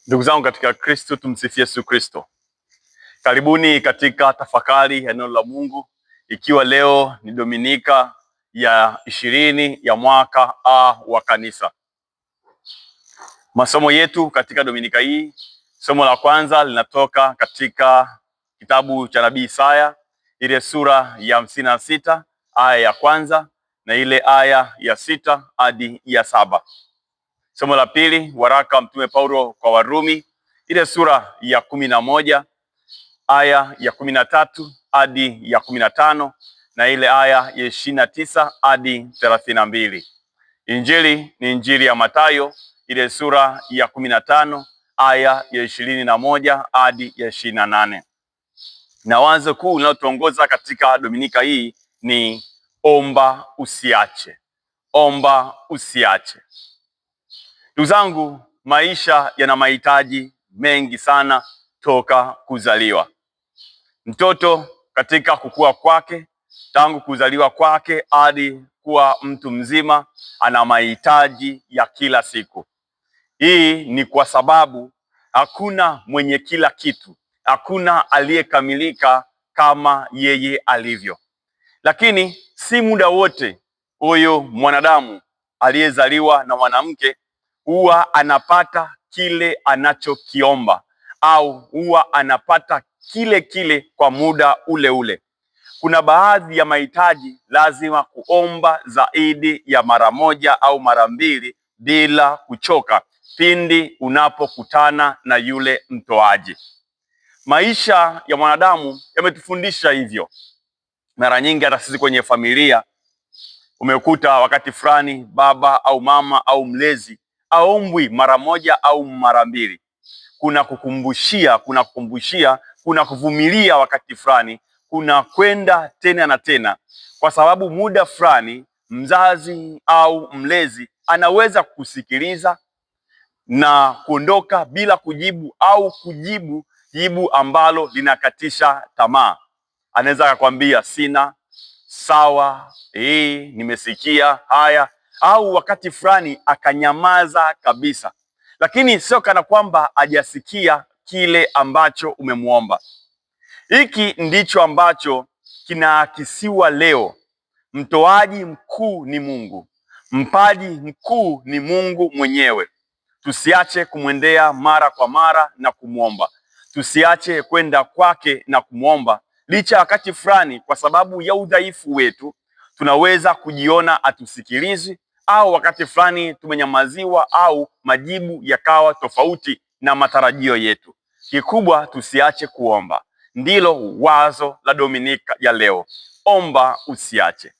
Ndugu zangu katika Kristo, tumsifie Yesu Kristo. Karibuni katika tafakari ya neno la Mungu, ikiwa leo ni Dominika ya 20 ya mwaka A wa kanisa. Masomo yetu katika Dominika hii, somo la kwanza linatoka katika kitabu cha Nabii Isaya, ile sura ya 56 aya ya kwanza na ile aya ya 6 hadi ya 7. Somo la pili, waraka wa Mtume Paulo kwa Warumi, ile sura ya 11 aya ya 13 hadi ya 15 na ile aya ya 29 hadi 32. Injili ni Injili ya Mathayo, ile sura ya 15 aya ya 21 hadi ya 28. Na wazo kuu linalotuongoza katika Dominika hii ni omba usiache. Omba usiache. Ndugu zangu, maisha yana mahitaji mengi sana toka kuzaliwa. Mtoto katika kukua kwake, tangu kuzaliwa kwake hadi kuwa mtu mzima, ana mahitaji ya kila siku. Hii ni kwa sababu hakuna mwenye kila kitu, hakuna aliyekamilika kama yeye alivyo. Lakini si muda wote huyo mwanadamu aliyezaliwa na mwanamke huwa anapata kile anachokiomba au huwa anapata kile kwa muda ule ule. Kuna baadhi ya mahitaji lazima kuomba zaidi ya mara moja au mara mbili bila kuchoka pindi unapokutana na yule mtoaji. Maisha ya mwanadamu yametufundisha hivyo. Mara nyingi hata sisi kwenye familia umekuta wakati fulani baba au mama au mlezi aombwi mara moja au mara mbili. Kuna kukumbushia, kuna kuvumilia wakati fulani, kuna kwenda tena na tena, kwa sababu muda fulani mzazi au mlezi anaweza kusikiliza na kuondoka bila kujibu au kujibu jibu ambalo linakatisha tamaa. Anaweza akakwambia sina, sawa, nimesikia, haya, au wakati fulani akanyamaza kabisa, lakini sio kana kwamba hajasikia kile ambacho umemuomba. Hiki ndicho ambacho kinaakisiwa leo. Mtoaji mkuu ni Mungu, mpaji mkuu ni Mungu mwenyewe. Tusiache kumwendea mara kwa mara na kumwomba. Tusiache kwenda kwake na kumwomba, licha wakati fulani kwa sababu ya udhaifu wetu tunaweza kujiona atusikilizi, au wakati fulani tumenyamaziwa au majibu yakawa tofauti na matarajio yetu. Kikubwa tusiache kuomba. Ndilo wazo la Dominika ya leo. Omba usiache.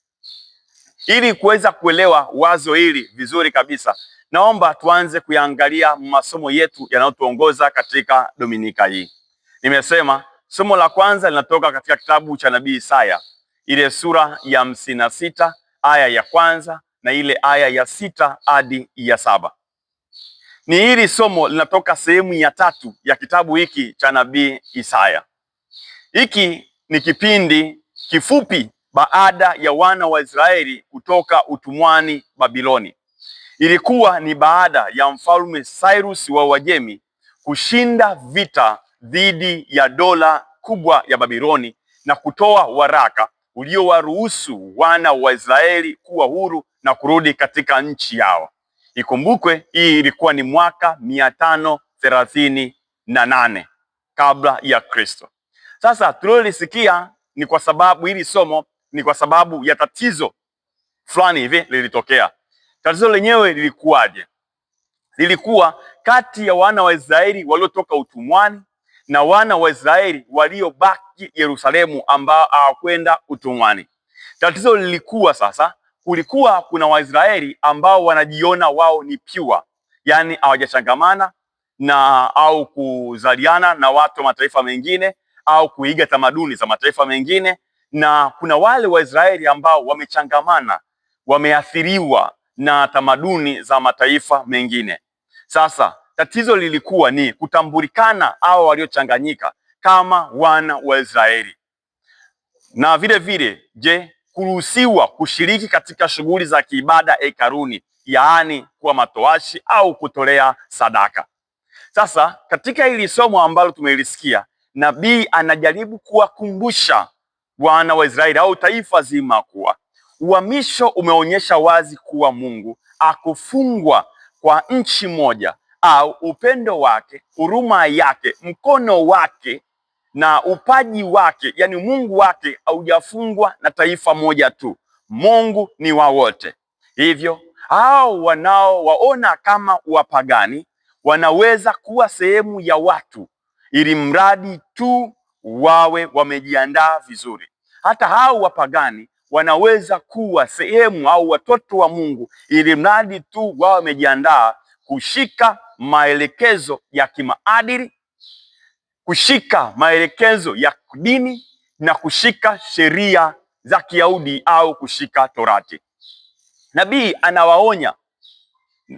Ili kuweza kuelewa wazo hili vizuri kabisa, naomba tuanze kuyaangalia masomo yetu yanayotuongoza katika Dominika hii. Nimesema somo la kwanza linatoka katika kitabu cha Nabii Isaya, ile sura ya 56 aya ya kwanza na ile aya ya 6 hadi ya 7. Ni hili somo linatoka sehemu ya 3 ya kitabu hiki cha Nabii Isaya. Hiki ni kipindi kifupi baada ya wana wa Israeli kutoka utumwani Babiloni. Ilikuwa ni baada ya mfalme Cyrus wa Uajemi kushinda vita dhidi ya dola kubwa ya Babiloni na kutoa waraka uliowaruhusu wana wa Israeli kuwa huru na kurudi katika nchi yao. Ikumbukwe hii ilikuwa ni mwaka 538 kabla ya Kristo. Sasa tulilosikia ni kwa sababu hili somo ni kwa sababu ya tatizo fulani hivi lilitokea. Tatizo lenyewe lilikuwaje? Lilikuwa kati ya wana wa Israeli waliotoka utumwani na wana wa Israeli waliobaki Yerusalemu ambao hawakwenda utumwani. Tatizo lilikuwa sasa, kulikuwa kuna Waisraeli ambao wanajiona wao ni pure, yani hawajachangamana na au kuzaliana na watu wa mataifa mengine au kuiga tamaduni za mataifa mengine, na kuna wale Waisraeli ambao wamechangamana, wameathiriwa na tamaduni za mataifa mengine. Sasa tatizo lilikuwa ni kutambulikana hao waliochanganyika kama wana wa Israeli, na vile vile, je, kuruhusiwa kushiriki katika shughuli za kiibada hekaluni, yaani kuwa matoashi au kutolea sadaka. Sasa katika hili somo ambalo tumelisikia, nabii anajaribu kuwakumbusha wana wa Israeli au taifa zima kuwa uhamisho umeonyesha wazi kuwa Mungu akufungwa kwa nchi moja au upendo wake, huruma yake, mkono wake na upaji wake, yani Mungu wake haujafungwa na taifa moja tu. Mungu ni wa wote. Hivyo hao wanaowaona kama wapagani wanaweza kuwa sehemu ya watu, ili mradi tu wawe wamejiandaa vizuri. Hata hao wapagani wanaweza kuwa sehemu au watoto wa Mungu, ili mradi tu wawe wamejiandaa kushika maelekezo ya kimaadili, kushika maelekezo ya dini na kushika sheria za Kiyahudi au kushika Torati. Nabii anawaonya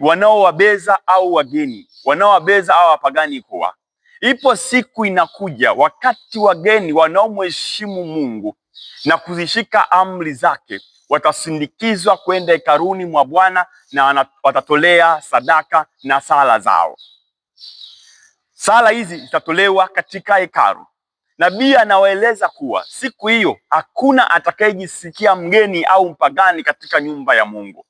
wanaowabeza au wageni, wanaowabeza au wapagani kuwa ipo siku inakuja wakati wageni wanaomheshimu Mungu na kuzishika amri zake watasindikizwa kwenda hekaluni mwa Bwana na watatolea sadaka na sala zao. Sala hizi zitatolewa katika hekalu. Nabii anawaeleza kuwa siku hiyo hakuna atakayejisikia mgeni au mpagani katika nyumba ya Mungu.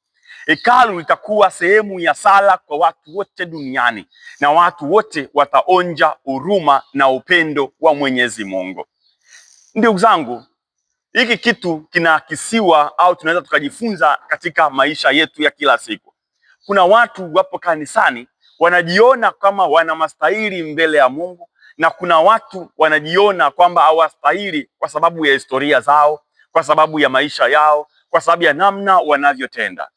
Hekalu litakuwa sehemu ya sala kwa watu wote duniani na watu wote wataonja huruma na upendo wa Mwenyezi Mungu. Ndugu zangu, hiki kitu kinaakisiwa au tunaweza tukajifunza katika maisha yetu ya kila siku. Kuna watu wapo kanisani wanajiona kama wana mastahili mbele ya Mungu, na kuna watu wanajiona kwamba hawastahili kwa sababu ya historia zao, kwa sababu ya maisha yao, kwa sababu ya namna wanavyotenda.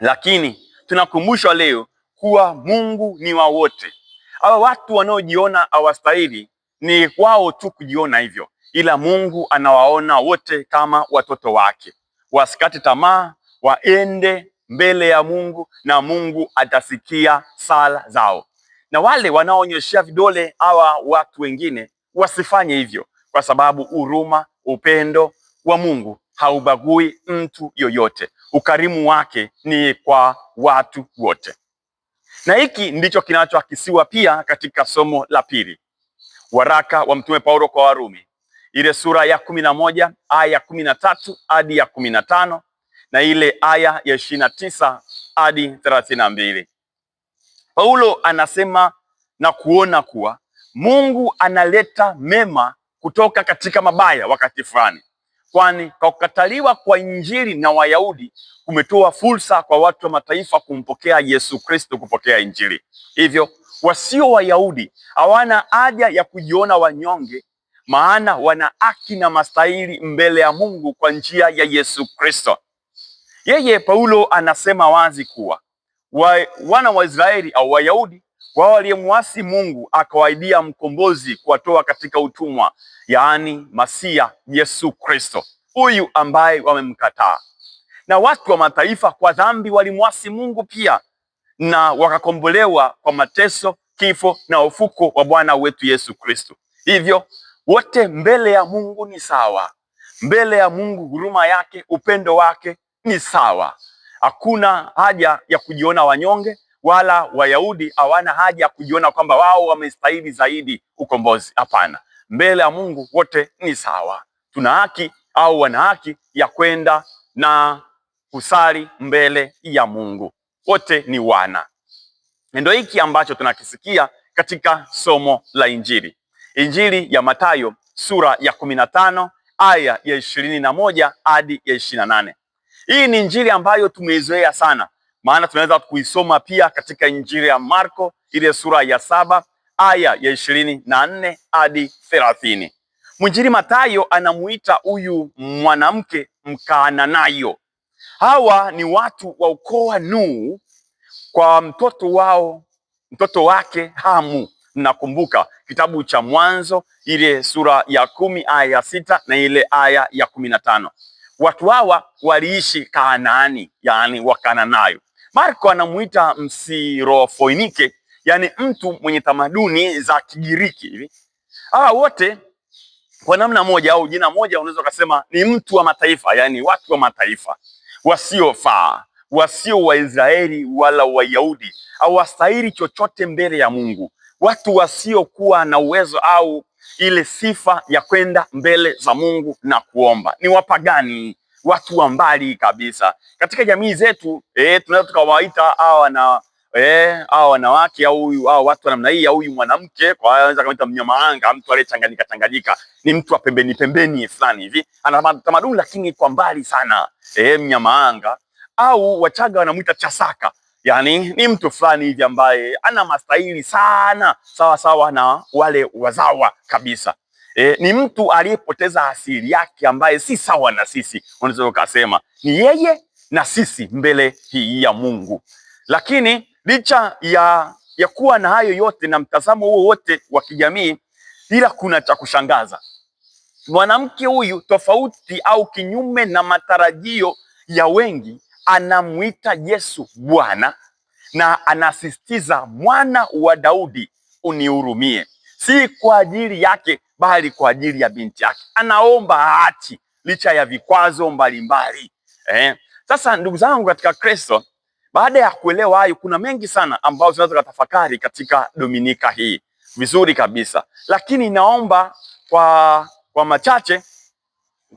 Lakini tunakumbushwa leo kuwa Mungu ni wa wote. Hawa watu wanaojiona hawastahili ni wao tu kujiona hivyo, ila Mungu anawaona wote kama watoto wake. Wasikate tamaa, waende mbele ya Mungu na Mungu atasikia sala zao. Na wale wanaonyeshea vidole hawa watu wengine wasifanye hivyo, kwa sababu huruma, upendo wa Mungu haubagui mtu yoyote. Ukarimu wake ni kwa watu wote. Na hiki ndicho kinachoakisiwa pia katika somo la pili, waraka wa Mtume Paulo kwa Warumi, ile sura ya 11 aya ya 13 hadi ya 15 na ile aya ya 29 hadi 32. Paulo anasema na kuona kuwa Mungu analeta mema kutoka katika mabaya wakati fulani, kwani kwa kukataliwa kwa Injili na Wayahudi kumetoa fursa kwa watu wa mataifa kumpokea Yesu Kristo, kupokea Injili. Hivyo wasio Wayahudi hawana haja ya kujiona wanyonge, maana wana haki na mastahili mbele ya Mungu kwa njia ya Yesu Kristo. Yeye Paulo anasema wazi kuwa wana wa Israeli au Wayahudi wao waliyemwasi Mungu akawaidia mkombozi kuwatoa katika utumwa, yaani Masia Yesu Kristo, huyu ambaye wamemkataa. Na watu wa mataifa kwa dhambi walimwasi Mungu pia na wakakombolewa kwa mateso, kifo na ufuko wa Bwana wetu Yesu Kristo. Hivyo wote mbele ya Mungu ni sawa. Mbele ya Mungu huruma yake, upendo wake ni sawa. Hakuna haja ya kujiona wanyonge, wala Wayahudi hawana haja ya kujiona kwamba wao wamestahili zaidi ukombozi. Hapana, mbele ya Mungu wote ni sawa. Tuna haki au wana haki ya kwenda na kusali mbele ya Mungu. Wote ni wana. Ndio hiki ambacho tunakisikia katika somo la Injili. Injili ya Mathayo sura ya 15 aya ya 21 hadi ya 28. Hii ni Injili ambayo tumeizoea sana, maana tunaweza kuisoma pia katika Injili ya Marko ile sura ya 7 aya ya 24 hadi 30. Mwinjili Mathayo anamuita huyu mwanamke Mkaananayo. Hawa ni watu wa ukoo wa Nuhu kwa mtoto wake Hamu. Nakumbuka kitabu cha Mwanzo ile sura ya 10 aya ya 6 na ile aya ya 15. Watu hawa waliishi Kanaani, yani Wakananayo. Marko anamuita Msirofoinike, yani mtu mwenye tamaduni za Kigiriki hivi. Hawa wote kwa namna moja au jina moja unaweza kusema ni mtu wa mataifa, yani watu wa mataifa wasiofaa, wasio Waisraeli wala Wayahudi, hawastahili chochote mbele ya Mungu, watu wasiokuwa na uwezo au ile sifa ya kwenda mbele za Mungu na kuomba. Ni wapagani, watu wa mbali kabisa. Katika jamii zetu tunaweza tukawaita hao wanawake au watu wa namna hii, au huyu mwanamke, kwa hiyo anaweza kumuita mnyamaanga, mtu aliyechanganyika, ni mtu wa pembeni fulani hivi, ana tamaduni lakini kwa mbali sana, mnyamaanga. Au Wachaga wanamuita chasaka, yani ni mtu fulani hivi ambaye ana mastahili sana, sawa na wale wazawa kabisa. Ni mtu aliyepoteza asili yake, ambaye si sawa na sisi, unaweza ukasema ni yeye na sisi mbele hii ya Mungu. Lakini licha ya kuwa na hayo yote na mtazamo huo wote wa kijamii, ila kuna cha kushangaza. Mwanamke huyu, tofauti au kinyume na matarajio ya wengi, anamuita Yesu Bwana na anasisitiza, Mwana wa Daudi, unihurumie. Si kwa ajili yake, bali kwa ajili ya binti yake. Anaomba aachi licha ya vikwazo mbalimbali. Sasa ndugu zangu katika Kristo, baada ya kuelewa hayo, kuna mengi sana ambayo tunaweza kutafakari katika Dominika hii vizuri kabisa, lakini naomba kwa machache,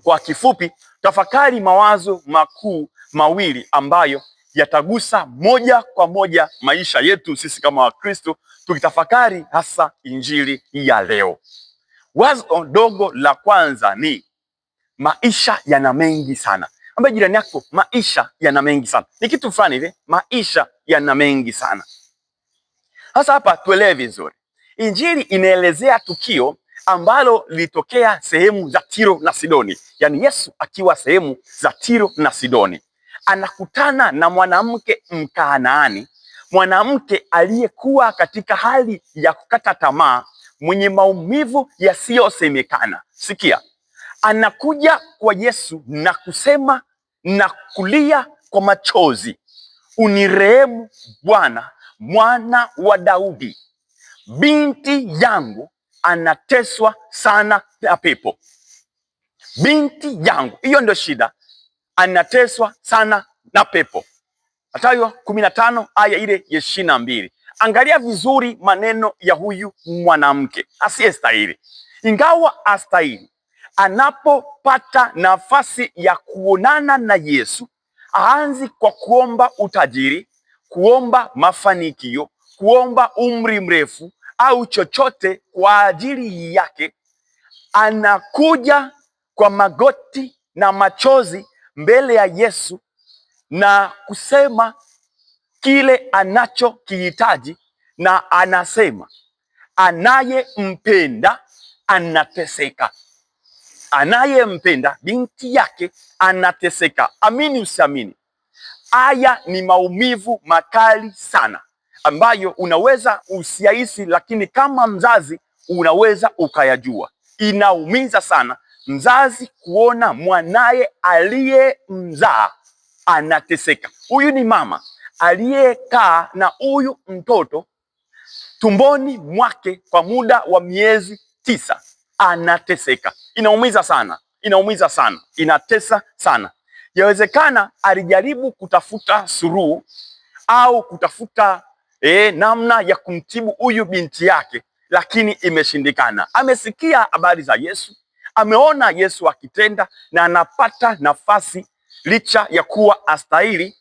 kwa kifupi, tafakari mawazo makuu mawili ambayo yatagusa moja kwa moja maisha yetu sisi kama Wakristo, tukitafakari hasa injili ya leo. Wazo dogo la kwanza ni maisha yana mengi sana. Ambaye jirani yako, maisha yana mengi sana. Ni kitu fulani hivi, maisha yana mengi sana. Sasa hapa tuelewe vizuri. Injili inaelezea tukio ambalo lilitokea sehemu za Tiro na Sidoni. Yaani Yesu akiwa sehemu za Tiro na Sidoni, anakutana na mwanamke Mkanaani, mwanamke aliyekuwa katika hali ya kukata tamaa, mwenye maumivu yasiyosemekana. Sikia, anakuja kwa Yesu na kusema na kulia kwa machozi, unirehemu Bwana, Mwana wa Daudi, binti yangu anateswa sana na pepo. Binti yangu, hiyo ndio shida, anateswa sana na pepo. Mathayo 15 aya ile ya 22. Angalia vizuri maneno ya huyu mwanamke asiyestahili. Ingawa astahili, anapopata nafasi ya kuonana na Yesu, aanzi kwa kuomba utajiri, kuomba mafanikio, kuomba umri mrefu au chochote kwa ajili yake. Anakuja kwa magoti na machozi mbele ya Yesu na kusema kile anachokihitaji, na anasema anayempenda anateseka. Anayempenda binti yake anateseka. Amini usiamini, haya ni maumivu makali sana ambayo unaweza usiahisi, lakini kama mzazi unaweza ukayajua. Inaumiza sana mzazi kuona mwanaye aliyemzaa anateseka. Huyu ni mama aliyekaa na huyu mtoto tumboni mwake kwa muda wa miezi 9, anateseka. Inaumiza sana, inaumiza sana, inatesa sana. Yawezekana alijaribu kutafuta suluhu au kutafuta namna ya kumtibu huyu binti yake, lakini imeshindikana. Amesikia habari za Yesu, ameona Yesu akitenda, na anapata nafasi licha ya kuwa astahili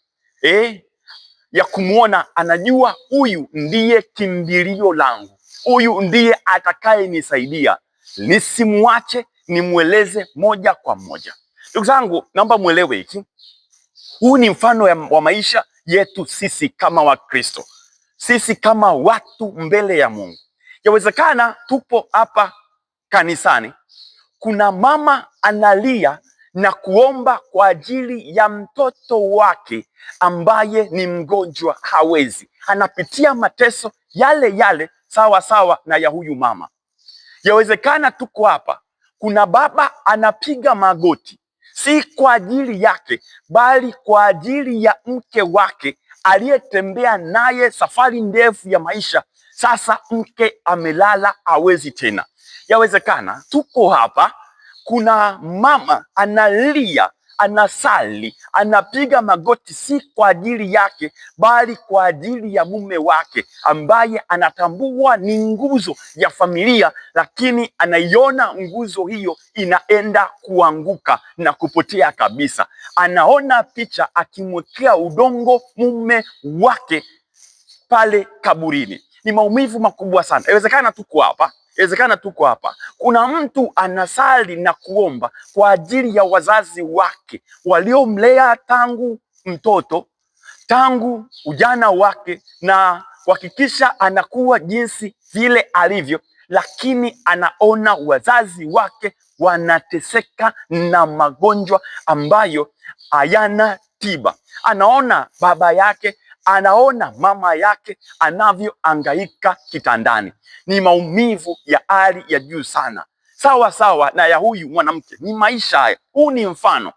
ya kumwona. Anajua huyu ndiye kimbilio langu, huyu ndiye atakayenisaidia, nisimwache, nimweleze moja kwa moja. Ndugu zangu, naomba mwelewe hiki. Huu ni mfano wa maisha yetu sisi kama Wakristo, sisi kama watu mbele ya Mungu. Yawezekana tupo hapa kanisani, kuna mama analia na kuomba kwa ajili ya mtoto wake ambaye ni mgonjwa, hawezi, anapitia mateso yale sawa na ya huyu mama. Yawezekana tuko hapa, kuna baba anapiga magoti, si kwa ajili yake, bali kwa ajili ya mke wake aliyetembea naye safari ndefu ya maisha. Sasa mke amelala, hawezi tena. Yawezekana tuko hapa, kuna mama analia, anasali, anapiga magoti, si kwa ajili yake, bali kwa ajili ya mume wake ambaye anatambua ni nguzo ya familia, lakini anaiona nguzo hiyo inaenda kuanguka na kupotea kabisa. Anaona picha akimwekea udongo mume wake pale kaburini. Ni maumivu makubwa sana. Inawezekana tuko hapa, kuna mtu anasali na kuomba kwa ajili ya wazazi wake waliomlea tangu mtoto, tangu ujana wake, na kuhakikisha anakuwa jinsi vile alivyo, lakini anaona wazazi wake wanateseka na magonjwa ambayo hayana tiba. Anaona baba yake, anaona mama yake anavyohangaika kitandani. Ni maumivu ya hali ya juu sana, sawa sawa na ya huyu mwanamke. Ni maisha haya, huu ni mfano.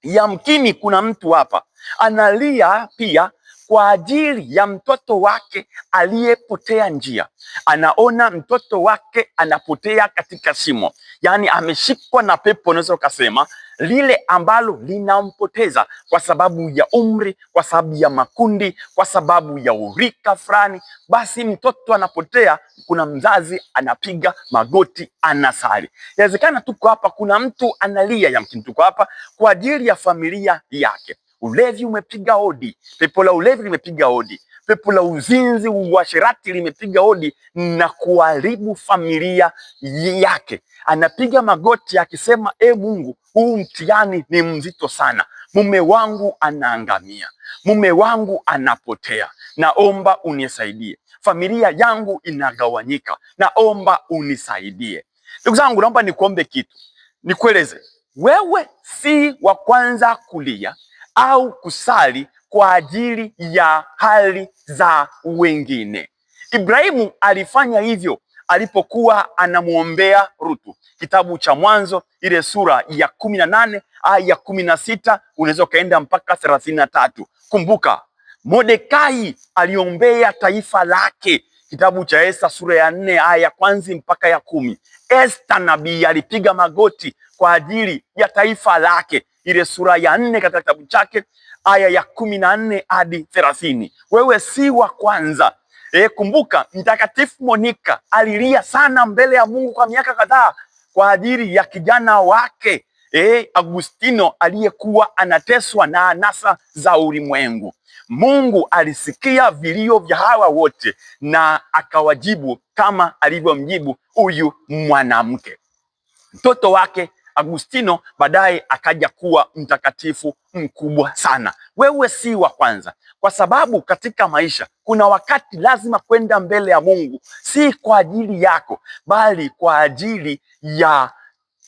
Yamkini kuna mtu hapa analia pia kwa ajili ya mtoto wake aliyepotea njia. Anaona mtoto wake anapotea katika shimo, yaani ameshikwa na pepo, unaweza ukasema, lile ambalo linampoteza kwa sababu ya umri, kwa sababu ya makundi, kwa sababu ya urika fulani. Basi mtoto anapotea, kuna mzazi anapiga magoti, anasali. Inawezekana tuko hapa, kuna mtu analia, yamkini tuko hapa kwa ajili ya familia yake. Ulevi umepiga hodi, pepo la ulevi limepiga hodi, pepo la uzinzi, uasherati limepiga hodi na kuharibu familia yake. Anapiga magoti akisema, Mungu, huu mtihani ni mzito sana, mume wangu anaangamia, mume wangu anapotea, naomba unisaidie, familia yangu inagawanyika, naomba unisaidie. Ndugu zangu, naomba nikuombe kitu, nikueleze, wewe si wa kwanza kulia au kusali kwa ajili ya hali za wengine. Ibrahimu alifanya hivyo alipokuwa anamwombea Rutu. Kitabu cha Mwanzo ile sura ya 18 aya ya 16, unaweza ukaenda mpaka 33. Kumbuka, Mordekai aliombea taifa lake. Kitabu cha Esta sura ya 4 aya ya kwanza mpaka ya 10. Esta nabii alipiga magoti kwa ajili ya taifa lake, ile sura ya 4 katika kitabu chake aya ya 14 hadi 30. Wewe si wa kwanza. Kumbuka, Mtakatifu Monica alilia sana mbele ya Mungu kwa miaka kadhaa kwa ajili ya kijana wake Agustino aliyekuwa anateswa na anasa za ulimwengu. Mungu alisikia vilio vya hawa wote na akawajibu kama alivyomjibu huyu mwanamke. Mtoto wake Agustino baadaye akaja kuwa mtakatifu mkubwa sana. Wewe si wa kwanza, kwa sababu katika maisha kuna wakati lazima kwenda mbele ya Mungu, si kwa ajili yako, bali kwa ajili ya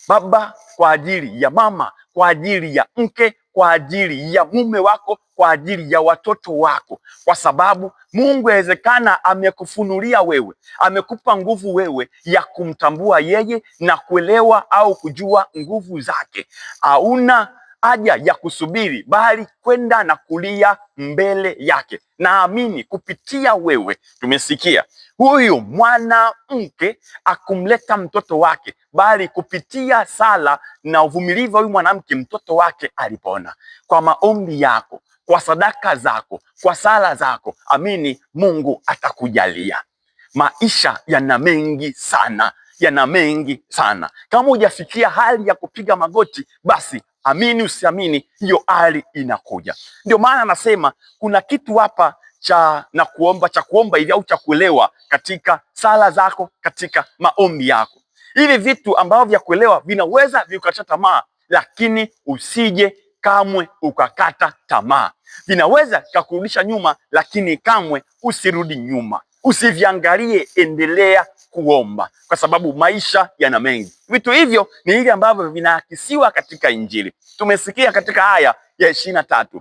baba, kwa ajili ya mama, kwa ajili ya mke, kwa ajili ya mume wako, kwa ajili ya watoto wako, kwa sababu Mungu yawezekana amekufunulia wewe, amekupa nguvu wewe ya kumtambua yeye na kuelewa au kujua nguvu zake. Hauna haja ya kusubiri, bali kwenda na kulia mbele yake. Naamini kupitia wewe tumesikia huyu mwanamke akumleta mtoto wake, bali kupitia sala na uvumilivu wa huyu mwanamke mtoto wake alipona. Kwa maombi yako, kwa sadaka zako, kwa sala zako, amini Mungu atakujalia. Maisha yana mengi sana, yana mengi sana. Kama hujafikia hali ya kupiga magoti, basi amini usiamini, hiyo hali inakuja. Ndio maana anasema kuna kitu hapa cha kuomba hivi au cha kuelewa katika sala zako, katika maombi yako. Hivi vitu ambavyo vya kuelewa vinaweza vikakata tamaa, lakini usije kamwe ukakata tamaa. Vinaweza kukurudisha nyuma, lakini kamwe usirudi nyuma. Usiviangalie, endelea kuomba, kwa sababu maisha yana mengi. Vitu hivyo ni hivi ambavyo vinaakisiwa katika Injili. Tumesikia katika aya ya 23,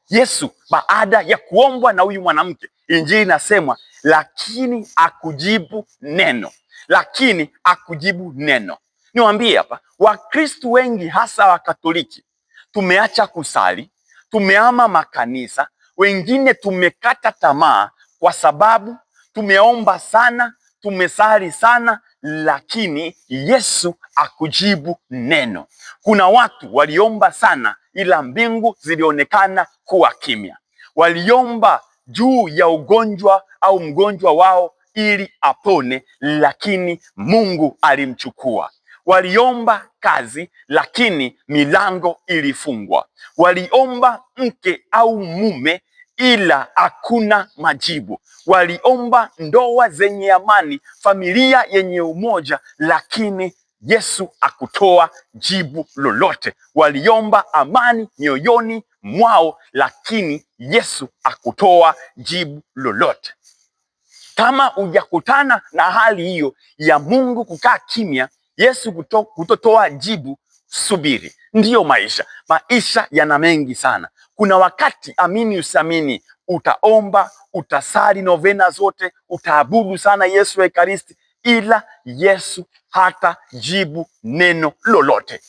Yesu baada ya kuombwa na huyu mwanamke, Injili inasemwa lakini akujibu neno. Lakini akujibu neno. Niwaambie hapa, Wakristo wengi hasa Wakatoliki tumeacha kusali, tumeama makanisa, wengine tumekata tamaa kwa sababu tumeomba sana, tumesali sana, lakini Yesu akujibu neno. Kuna watu waliomba sana, ila mbingu zilionekana kuwa kimya. Waliomba juu ya ugonjwa au mgonjwa wao ili apone, lakini Mungu alimchukua. Waliomba kazi, lakini milango ilifungwa. Waliomba mke au mume, ila hakuna majibu. Waliomba ndoa zenye amani, familia yenye umoja, lakini Yesu akutoa jibu lolote. Waliomba amani mioyoni mwao, lakini Yesu akutoa jibu lolote. Kama hujakutana na hali hiyo ya Mungu kukaa kimya, Yesu kutotoa jibu, subiri. Ndiyo maisha. Maisha yana mengi sana. Kuna wakati, amini usiamini, utaomba, utasali novena zote, utaabudu sana Yesu wa Ekaristi, ila Yesu hata jibu neno lolote.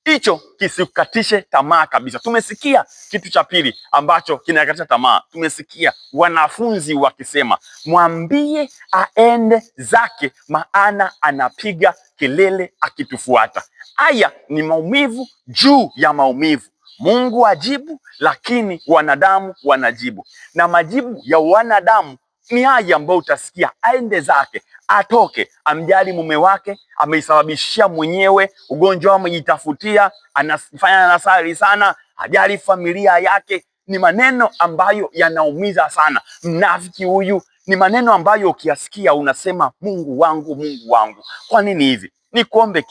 Hicho kisikukatishe tamaa kabisa. Tumesikia kitu cha pili ambacho kinakatisha tamaa. Tumesikia wanafunzi wakisema, mwambie aende zake, maana anapiga kelele akitufuata. Haya ni maumivu juu ya maumivu. Mungu ajibu, lakini wanadamu wanajibu, na majibu ya wanadamu ni haya ambayo utasikia: aende zake, atoke, amjali mume wake, ameisababishia mwenyewe ugonjwa, amejitafutia, anafanya nasari sana, hajali familia yake. Ni maneno ambayo yanaumiza sana. Mnafiki huyu. Ni maneno ambayo ukiyasikia unasema, Mungu wangu, Mungu wangu, kwa nini hivi? Nikuombe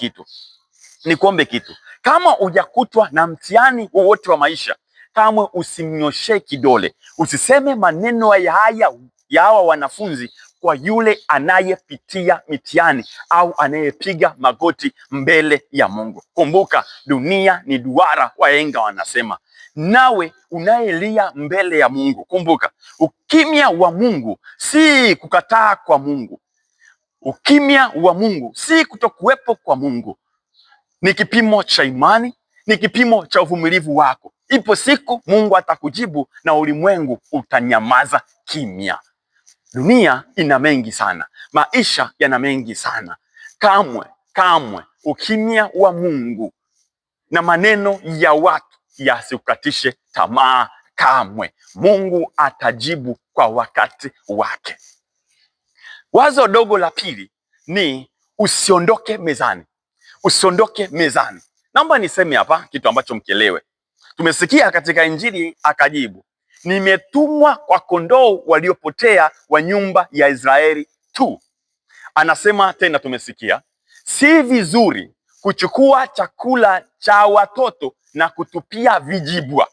kitu. Kama hujakutwa na mtihani wowote wa maisha, kamwe usimnyoshee kidole. Usiseme maneno haya ya hawa wanafunzi kwa yule anayepitia mitihani au anayepiga magoti mbele ya Mungu. Kumbuka, dunia ni duara, wahenga wanasema. Nawe unayelia mbele ya Mungu, kumbuka, ukimya wa Mungu si kukataa kwa Mungu. Ukimya wa Mungu si kutokuwepo kwa Mungu. Ni kipimo cha imani, ni kipimo cha uvumilivu wako. Ipo siku Mungu atakujibu na ulimwengu utanyamaza kimya. Dunia ina mengi sana, maisha yana mengi sana. Kamwe ukimya wa Mungu na maneno ya watu yasikukatishe tamaa. Kamwe Mungu atajibu kwa wakati wake. Wazo dogo la pili ni usiondoke mezani. Usiondoke mezani. Naomba niseme hapa kitu ambacho mkielewe. Tumesikia katika Injili akajibu, nimetumwa kwa kondoo waliopotea wa nyumba ya Israeli tu. Anasema tena, tumesikia, si vizuri kuchukua chakula cha watoto na kutupia vijibwa.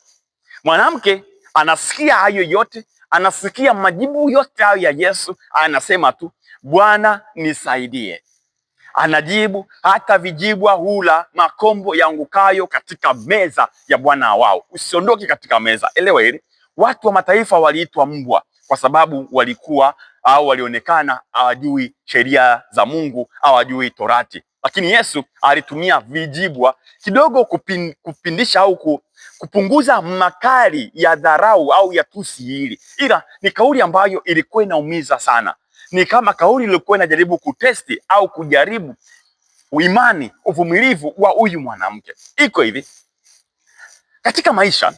Mwanamke anasikia hayo yote, anasikia majibu yote hayo ya Yesu, anasema tu, Bwana nisaidie. Anajibu, hata vijibwa hula makombo yaangukayo katika meza ya bwana wao. Usiondoke katika meza. Elewa hili, watu wa mataifa waliitwa mbwa kwa sababu walikuwa au walionekana hawajui sheria za Mungu, hawajui Torati. Lakini Yesu alitumia vijibwa kidogo kupindisha au kupunguza makali ya dharau au ya tusi hili. Ila ni kauli ambayo ilikuwa inaumiza sana. Ni kama kauli ilikuwa inajaribu kutesti au kujaribu imani, uvumilivu wa huyu mwanamke. Iko hivi, katika maisha,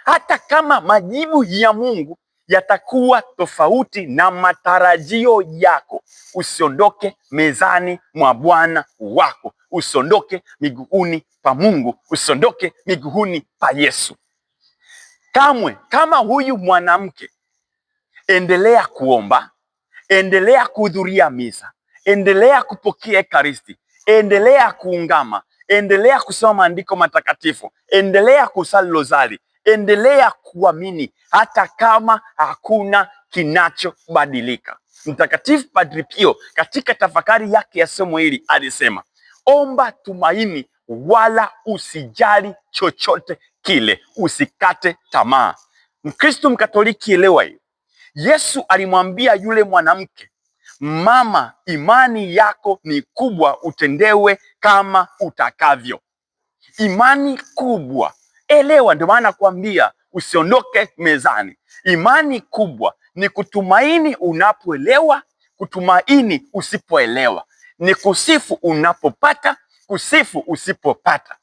hata kama majibu ya Mungu yatakuwa tofauti na matarajio yako, usiondoke mezani mwa Bwana wako. Usiondoke miguuni pa Mungu. Usiondoke miguuni pa Yesu. Kamwe, kama huyu mwanamke, endelea kuomba, endelea kuhudhuria misa, endelea kupokea Ekaristi, endelea kuungama, endelea kusoma maandiko matakatifu, endelea kusali rozari, endelea kuamini hata kama hakuna kinachobadilika. Mtakatifu Padre Pio katika tafakari yake ya somo hili alisema, omba tumaini wala usijali chochote kile, usikate tamaa. Mkristo Mkatoliki, elewa hiyo. Yesu alimwambia yule mwanamke, mama, imani yako ni kubwa, utendewe kama utakavyo. Imani kubwa, elewa. Ndio maana kuambia usiondoke mezani. Imani kubwa ni kutumaini unapoelewa, kutumaini usipoelewa, ni kusifu unapopata, kusifu usipopata.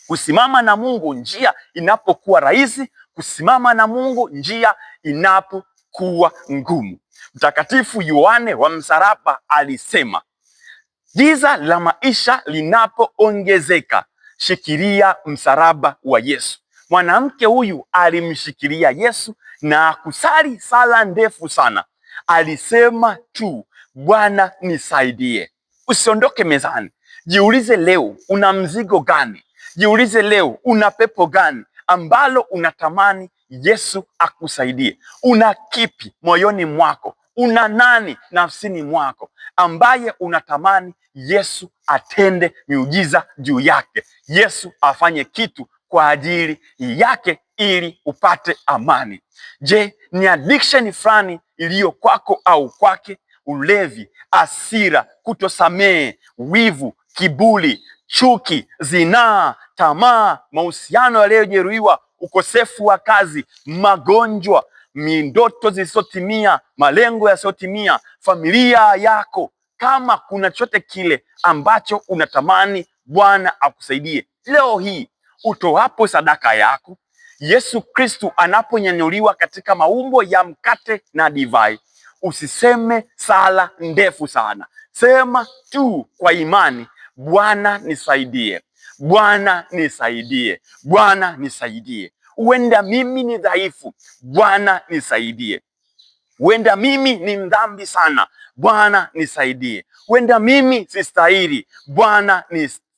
Kusimama na Mungu njia inapokuwa rahisi, kusimama na Mungu njia inapokuwa ngumu. Mtakatifu Yohane wa Msalaba alisema, giza la maisha linapoongezeka, shikilia msalaba wa Yesu. Mwanamke huyu alimshikilia Yesu na kusali sala ndefu sana. Alisema tu, Bwana nisaidie. Usiondoke mezani. Jiulize leo una mzigo gani? Jiulize leo una pepo gani ambalo unatamani Yesu akusaidie? Una kipi moyoni mwako? Una nani nafsini mwako ambaye unatamani Yesu atende miujiza juu yake, Yesu afanye kitu kwa ajili yake ili upate amani? Je, ni addiction fulani iliyo kwako au kwake? Ulevi, hasira, kutosamehe, wivu, kiburi, chuki, zinaa, tamaa, mahusiano yaliyojeruhiwa, ukosefu wa kazi, magonjwa, ndoto zisizotimia, malengo yasiyotimia, familia yako. Kama kuna chochote kile ambacho unatamani Bwana akusaidie, leo hii utoapo sadaka yako, Yesu Kristu anaponyanyuliwa katika maumbo ya mkate na divai, usiseme sala ndefu sana. Sema tu kwa imani, Bwana nisaidie, Bwana nisaidie, Bwana nisaidie. Huenda mimi ni dhaifu, Bwana nisaidie. Huenda mimi ni mdhambi sana, Bwana nisaidie. Huenda mimi sistahili, Bwana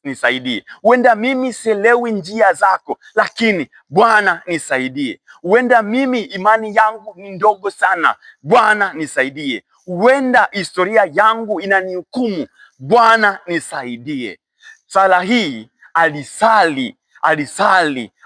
nisaidie. Huenda mimi sielewi njia zako, lakini Bwana nisaidie. Huenda mimi imani yangu ni ndogo sana, Bwana nisaidie. Huenda historia yangu inanihukumu, Bwana nisaidie. Sala hii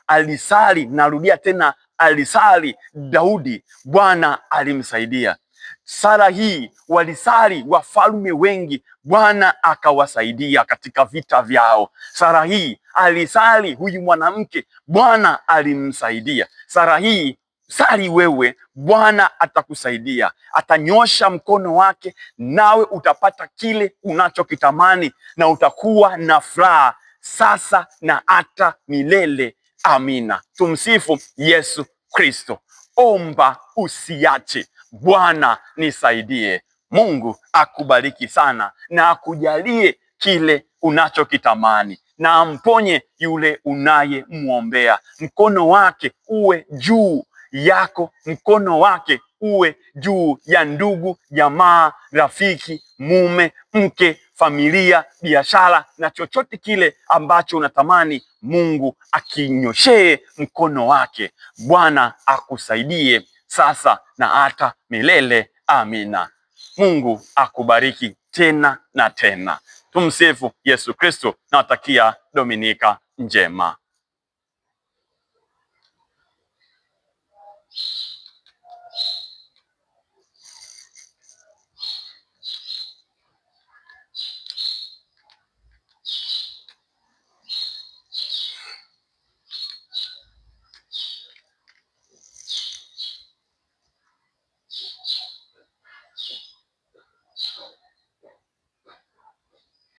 alisali, narudia tena, alisali Daudi, Bwana alimsaidia. Sala hii walisali wafalme wengi, Bwana akawasaidia katika vita vyao. Sala hii alisali huyu mwanamke, Bwana alimsaidia. Sala hii sali wewe, Bwana atakusaidia, atanyosha mkono wake, nawe utapata kile unachokitamani na utakuwa na furaha sasa na hata milele. Amina. Tumsifu Yesu Kristo. Omba usiache, Bwana nisaidie. Mungu akubariki sana na akujalie kile unachokitamani na amponye yule unayemwombea. Mkono wake uwe juu yako, mkono wake uwe juu ya ndugu, jamaa, rafiki, mume, mke, familia, biashara na chochote kile ambacho unatamani Mungu akinyoshee mkono wake. Bwana akusaidie sasa na hata milele. Amina. Mungu akubariki tena na tena. Tumsifu Yesu Kristo. Nawatakia Dominika njema.